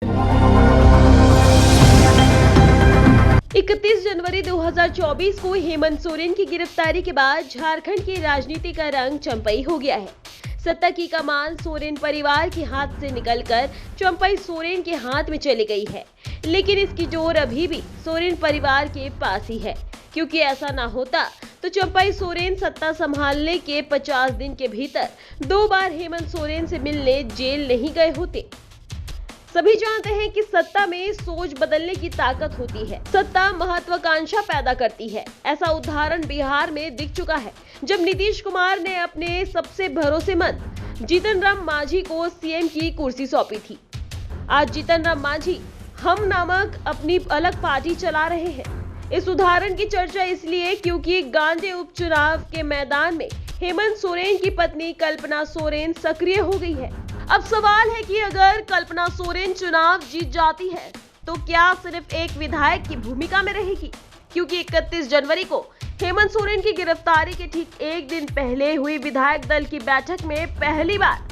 31 जनवरी 2024 को हेमंत सोरेन की गिरफ्तारी के बाद झारखंड की राजनीति का रंग चंपई हो गया है। सत्ता की कमान सोरेन परिवार के हाथ से निकलकर चंपई सोरेन के हाथ में चली गई है, लेकिन इसकी जोर अभी भी सोरेन परिवार के पास ही है, क्योंकि ऐसा ना होता तो चंपई सोरेन सत्ता संभालने के 50 दिन के भीतर 2 बार हेमंत सोरेन से मिलने जेल नहीं गए होते। सभी जानते हैं कि सत्ता में सोच बदलने की ताकत होती है। सत्ता महत्वाकांक्षा पैदा करती है। ऐसा उदाहरण बिहार में दिख चुका है, जब नीतीश कुमार ने अपने सबसे भरोसेमंद जीतन राम मांझी को सीएम की कुर्सी सौंपी थी। आज जीतन राम मांझी हम नामक अपनी अलग पार्टी चला रहे हैं। इस उदाहरण की चर्चा इसलिए क्योंकि गांधी उपचुनाव के मैदान में हेमंत सोरेन की पत्नी कल्पना सोरेन सक्रिय हो गई है। अब सवाल है कि अगर कल्पना सोरेन चुनाव जीत जाती है तो क्या सिर्फ एक विधायक की भूमिका में रहेगी, क्योंकि 31 जनवरी को हेमंत सोरेन की गिरफ्तारी के ठीक एक दिन पहले हुई विधायक दल की बैठक में पहली बार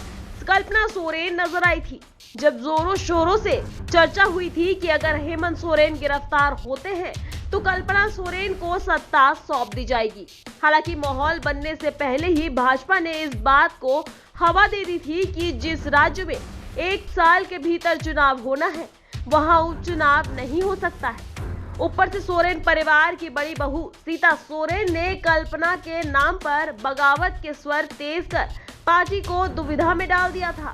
कल्पना सोरेन नजर आई थी, जब जोरों शोरों से चर्चा हुई थी कि अगर हेमंत सोरेन गिरफ्तार होते हैं तो कल्पना सोरेन को सत्ता सौंप दी जाएगी। हालांकि माहौल बनने से पहले ही भाजपा ने इस बात को हवा दे दी थी कि जिस राज्य में 1 साल के भीतर चुनाव होना है वहां उपचुनाव नहीं हो सकता है। ऊपर से सोरेन परिवार की बड़ी बहू सीता सोरेन ने कल्पना के नाम पर बगावत के स्वर तेज कर पार्टी को दुविधा में डाल दिया था।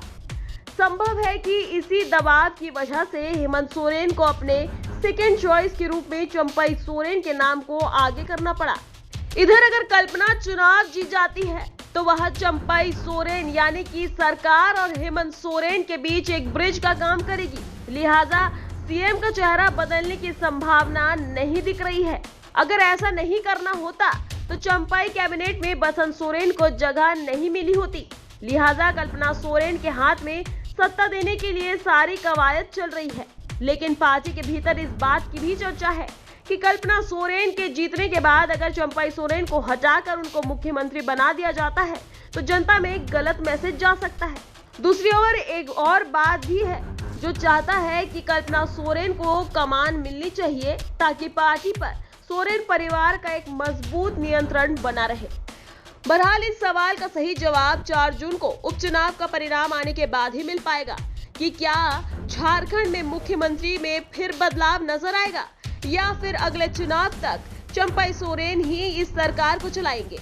संभव है कि इसी दबाव की वजह से हेमंत सोरेन को अपने सेकेंड चॉइस के रूप में चंपई सोरेन के नाम को आगे करना पड़ा। इधर अगर कल्पना चुनाव जीत जाती है तो वह चंपई सोरेन यानी कि सरकार और हेमंत सोरेन के बीच एक ब्रिज का काम करेगी। लिहाजा सीएम का चेहरा बदलने की संभावना नहीं दिख रही है। अगर ऐसा नहीं करना होता तो चंपई कैबिनेट में बसंत सोरेन को जगह नहीं मिली होती। लिहाजा कल्पना सोरेन के हाथ में सत्ता देने के लिए सारी कवायद चल रही है, लेकिन पार्टी के भीतर इस बात की भी चर्चा है कि कल्पना सोरेन के जीतने के बाद अगर चंपई सोरेन को हटाकर उनको मुख्यमंत्री बना दिया जाता है तो जनता में एक गलत मैसेज जा सकता है। दूसरी ओर एक और बात भी है जो चाहता है कि कल्पना सोरेन को कमान मिलनी चाहिए ताकि पार्टी पर सोरेन परिवार का एक मजबूत नियंत्रण बना रहे। बहरहाल इस सवाल का सही जवाब 4 जून को उपचुनाव का परिणाम आने के बाद ही मिल पाएगा कि क्या झारखंड में मुख्यमंत्री में फिर बदलाव नजर आएगा या फिर अगले चुनाव तक चंपई सोरेन ही इस सरकार को चलाएंगे।